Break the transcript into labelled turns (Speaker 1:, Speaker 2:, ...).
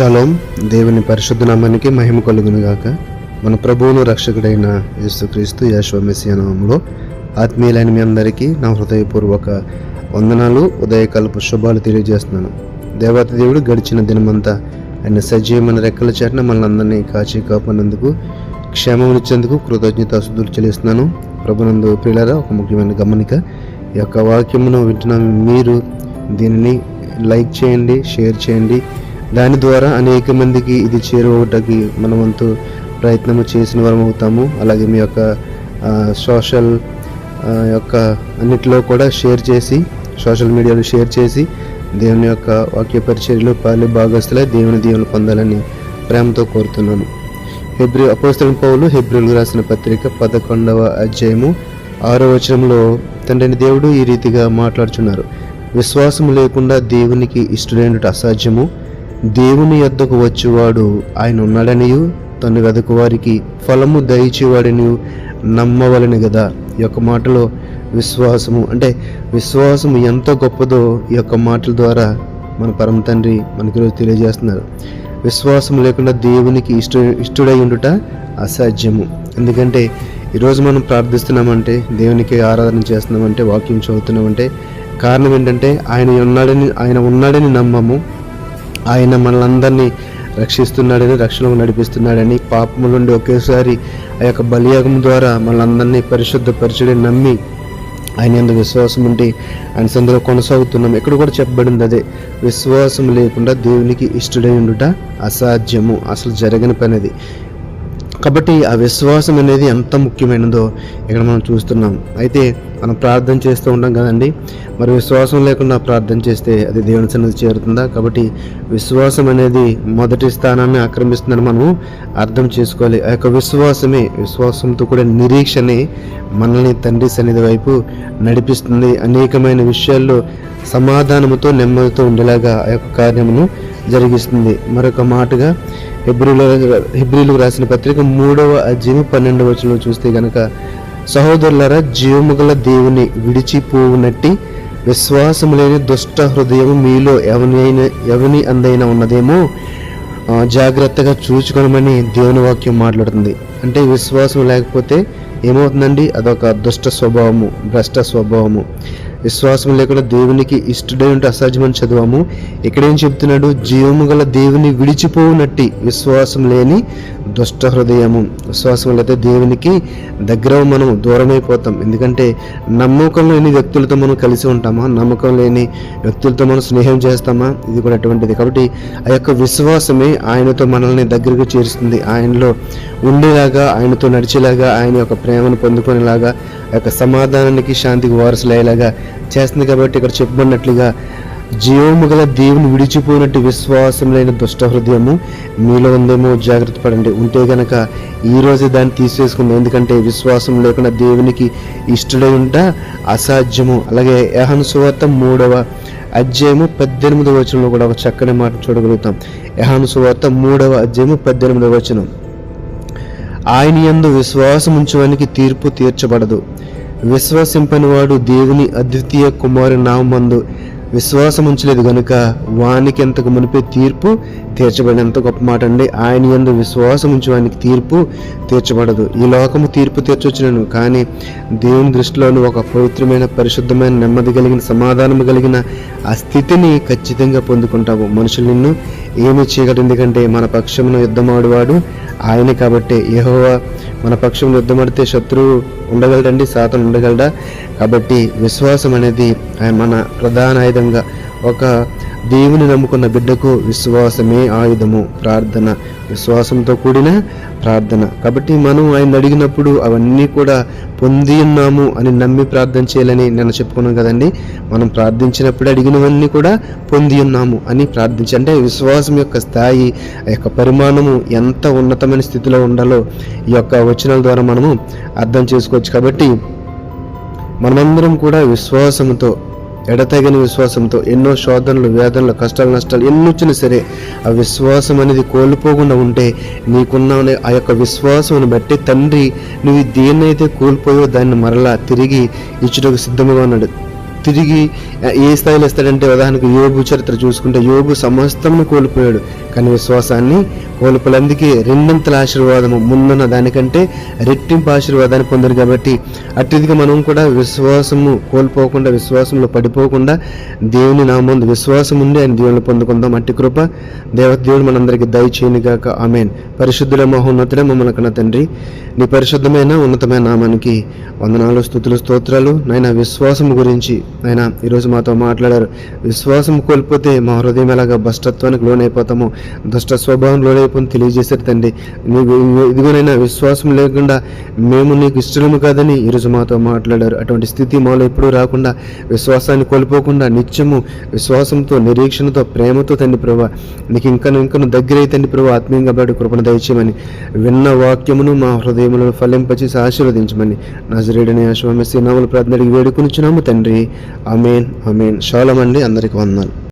Speaker 1: Shalom. దేవుని పరిశుద్ధ నామానికి మహిమ కలుగునుగాక. మన ప్రభువును రక్షకుడైన యేసుక్రీస్తు యెహోవా మెస్సియా నామములో ఆత్మీయులైన మీ అందరికీ నా హృదయపూర్వక వందనాలు, ఉదయకాలపు శుభాలు తెలియజేస్తున్నాను. దేవాతి దేవుడు గడిచిన దినమంతా ఆయన సజీవమైన రెక్కల చేతన మనల్ని అందరినీ కాచి కాపాడినందుకు, క్షేమమునిచ్చేందుకు కృతజ్ఞతాస్తుతులు చెల్లిస్తున్నాను. ప్రభునందు ప్రియులారా, ఒక ముఖ్యమైన గమనిక. ఈ యొక్క వాక్యమును వింటున్న మీరు దీనిని లైక్ చేయండి, షేర్ చేయండి. దాని ద్వారా అనేక మందికి ఇది చేరువటకి మన వంతు ప్రయత్నము చేసిన వారం అవుతాము. అలాగే మీ యొక్క సోషల్ యొక్క అన్నిటిలో కూడా షేర్ చేసి, సోషల్ మీడియాలో షేర్ చేసి దేవుని యొక్క వాక్య పరిచర్యలో పాలు భాగస్తులై దేవుని దీవెనలు పొందాలని ప్రేమతో కోరుతున్నాను. అపోస్తలుడైన పౌలు హెబ్రీయులకు రాసిన పత్రిక 11వ అధ్యాయము 6వ వచనంలో తండ్రి దేవుడు ఈ రీతిగా మాట్లాడుచున్నారు. విశ్వాసము లేకుండా దేవునికి ఇష్టడైనటు అసాధ్యము. దేవుని యొద్దకు వచ్చేవాడు ఆయన ఉన్నాడనియు, తను వెదకు వారికి ఫలము దయచేవాడని నమ్మవలని కదా. ఈ యొక్క మాటలో విశ్వాసము అంటే విశ్వాసము ఎంత గొప్పదో ఈ యొక్క మాటల ద్వారా మన పరమ తండ్రి మనకి ఈరోజు తెలియజేస్తున్నారు. విశ్వాసం లేకుండా దేవునికి ఇష్టడై ఉండుట అసాధ్యము. ఎందుకంటే ఈరోజు మనం ప్రార్థిస్తున్నామంటే, దేవునికి ఆరాధన చేస్తున్నామంటే, వాక్యం చదువుతున్నామంటే కారణం ఏంటంటే ఆయన ఉన్నాడని నమ్మము. ఆయన మనలందరినీ రక్షిస్తున్నాడని, రక్షణకు నడిపిస్తున్నాడని, పాపము నుండి ఒకేసారి ఆ యొక్క బలియాగం ద్వారా మనలందరినీ పరిశుద్ధపరచడని నమ్మి ఆయన యందు విశ్వాసం ఉండి ఆయన సందులో కొనసాగుతున్నాం. ఎక్కడ కూడా చెప్పబడింది అదే, విశ్వాసం లేకుండా దేవునికి ఇష్టడై ఉండుట అసాధ్యము, అసలు జరగని పని అది. కాబట్టి ఆ విశ్వాసం అనేది ఎంత ముఖ్యమైనదో ఇక్కడ మనం చూస్తున్నాం. అయితే మనం ప్రార్థన చేస్తూ ఉంటాం కదండి, మరి విశ్వాసం లేకుండా ప్రార్థన చేస్తే అది దేవుని సన్నిధి చేరుతుందా? కాబట్టి విశ్వాసం అనేది మొదటి స్థానాన్ని ఆక్రమిస్తుందని మనం అర్థం చేసుకోవాలి. ఆ యొక్క విశ్వాసంతో కూడా నిరీక్షనే మనల్ని తండ్రి సన్నిధి వైపు నడిపిస్తుంది. అనేకమైన విషయాల్లో సమాధానముతో, నెమ్మదితో ఉండేలాగా ఆ యొక్క కార్యమును జరిగిస్తుంది. మరొక మాటగా హెబ్రీయులకు రాసిన పత్రిక 3వ అధ్యాయం 12వ వచనంలో చూస్తే గనక, సహోదరులారా, జీవముగల దేవుని విడిచిపోవునట్టి విశ్వాసము లేని దుష్ట హృదయము మీలో ఎవని అందైనా ఉన్నదేమో జాగ్రత్తగా చూచుకోనమని దేవుని వాక్యం మాట్లాడుతుంది. అంటే విశ్వాసం లేకపోతే ఏమవుతుందండి? అదొక దుష్ట స్వభావము, భ్రష్ట స్వభావము. విశ్వాసం లేకుండా దేవునికి ఇష్టడై ఉంటే అసాధ్యమని చదివాము. ఇక్కడేం చెప్తున్నాడు? జీవము గల దేవుని విడిచిపోవునట్టి విశ్వాసం లేని దుష్ట హృదయము. విశ్వాసం లేకపోతే దేవునికి దగ్గర మనం దూరమైపోతాం. ఎందుకంటే నమ్మకం లేని వ్యక్తులతో మనం కలిసి ఉంటామా? నమ్మకం లేని వ్యక్తులతో మనం స్నేహం చేస్తామా? ఇది కూడా అటువంటిది. కాబట్టి ఆ యొక్క విశ్వాసమే ఆయనతో మనల్ని దగ్గరకు చేరుస్తుంది. ఆయనలో ఉండేలాగా, ఆయనతో నడిచేలాగా, ఆయన యొక్క ప్రేమను పొందుకునేలాగా, ఆ యొక్క సమాధానానికి, శాంతికి వారసులయ్యేలాగా చేస్తుంది. కాబట్టి ఇక్కడ చెప్పబడినట్లుగా జీవము గల దేవుని విడిచిపోయినట్టు విశ్వాసం లేని దుష్ట హృదయము మీలో ఉందేమో జాగ్రత్త పడండి. ఉంటే గనక ఈరోజు దాన్ని తీసేసుకుందాం. ఎందుకంటే విశ్వాసం లేకుండా దేవునికి ఇష్టడై ఉంట అసాధ్యము. అలాగే యోహాను సువార్త 3వ అధ్యాయము 18వ వచనంలో కూడా ఒక చక్కని మాట చూడగలుగుతాం. యోహాను సువార్త 3వ అధ్యాయము 18వ వచనం, ఆయన యందు విశ్వాసం ఉంచువానికి తీర్పు తీర్చబడదు. విశ్వసింపని వాడు దేవుని అద్వితీయ కుమారుని నామందు విశ్వాసం ఉంచలేదు గనుక వానికి ఎంతకు మునిపే తీర్పు తీర్చబడదు. ఎంత గొప్ప మాట అండి! ఆయన యందు విశ్వాసం ఉంచేవానికి తీర్పు తీర్చబడదు. ఈ లోకము తీర్పు తీర్చొచ్చును, కానీ దేవుని దృష్టిలోని ఒక పవిత్రమైన, పరిశుద్ధమైన, నెమ్మది కలిగిన, సమాధానం కలిగిన ఆ స్థితిని ఖచ్చితంగా పొందుకుంటాము. మనుషులు నిన్ను ఏమి చేయగలరు? ఎందుకంటే మన పక్షమున యుద్ధమాడువాడు ఆయనే. కాబట్టి యెహోవా మన పక్షంలో యుద్ధమాడితే శత్రువు ఉండగలడండి, సాతాను ఉండగలడా? కాబట్టి విశ్వాసం అనేది మన ప్రధాన ఆయుధంగా, ఒక దేవుని నమ్ముకున్న బిడ్డకు విశ్వాసమే ఆయుధము. ప్రార్థన, విశ్వాసంతో కూడిన ప్రార్థన. కాబట్టి మనం ఆయన అడిగినప్పుడు అవన్నీ కూడా పొంది ఉన్నాము అని నమ్మి ప్రార్థన చేయాలని నేను చెప్పుకున్నాను కదండి. మనం ప్రార్థించినప్పుడు అడిగినవన్నీ కూడా పొంది ఉన్నాము అని ప్రార్థించి, అంటే విశ్వాసం యొక్క స్థాయి, ఆ యొక్క పరిమాణము ఎంత ఉన్నతమైన స్థితిలో ఉండాలో ఈ యొక్క వచనాల ద్వారా మనము అర్థం చేసుకోవచ్చు. కాబట్టి మనమందరం కూడా విశ్వాసంతో, ఎడతెగని విశ్వాసంతో, ఎన్నో శోధనలు, వేదనలు, కష్టాలు, నష్టాలు ఎన్ని వచ్చినా సరే ఆ విశ్వాసం అనేది కోల్పోకుండా ఉంటే, నీకున్న ఆ యొక్క విశ్వాసం బట్టి తండ్రి నువ్వు దేన్నైతే కోల్పోయో దాన్ని మరలా తిరిగి ఇచ్చుటకు సిద్ధంగా ఉన్నాడు. తిరిగి ఏ స్థాయిలో ఇస్తాడంటే, ఉదాహరణకు యోబు చరిత్ర చూసుకుంటే యోబు సమస్తమును కోల్పోయాడు, కానీ విశ్వాసాన్ని కోల్పోలేదు. అందుకే రెండంతల ఆశీర్వాదము ముందున్న దానికంటే రెట్టింపు ఆశీర్వాదాన్ని పొందారు. కాబట్టి అట్టిదిగా మనం కూడా విశ్వాసము కోల్పోకుండా, విశ్వాసంలో పడిపోకుండా దేవుని నామందు విశ్వాసం ఉండి ఆయన దేవుని పొందుకుందాం. అట్టి కృప దేవుడు మనందరికీ దయచేయను గాక. ఆమేన్. పరిశుద్ధుల మహోన్నతుడే మమ్మల్ని కన్న తండ్రి, నీ పరిశుద్ధమైన ఉన్నతమైన నామానికి వందనాలు, స్తుతులు, స్తోత్రాలు. నాయన విశ్వాసం గురించి నాయన ఈరోజు మాతో మాట్లాడారు. విశ్వాసం కోల్పోతే మా హృదయం ఎలాగా భ్రష్టత్వానికి లోనైపోతామో, దుష్ట స్వభావం లోనైపోయి తెలియజేశారు తండ్రి. నీకు ఇదిగోనైనా విశ్వాసం లేకుండా మేము నీకు ఇష్టము కాదని ఈరోజు మాతో మాట్లాడారు. అటువంటి స్థితి మాలో ఎప్పుడూ రాకుండా, విశ్వాసాన్ని కోల్పోకుండా నిత్యము విశ్వాసంతో, నిరీక్షణతో, ప్రేమతో తండ్రి ప్రభా నీకు ఇంకను దగ్గర తండ్రి ప్రభా ఆత్మీయంగా బయట కృపణ దయచేయమని, విన్న వాక్యమును మా హృదయములను ఫలింపచేసి ఆశీర్వదించమని నజరేయుడైన యేసు మెస్సీ నామములో ప్రార్థన అడిగి వేడుకొనుచున్నాము తండ్రి. ఆమేన్, ఆమేన్. షాలోమ్ అండి. అందరికీ వందనాలు.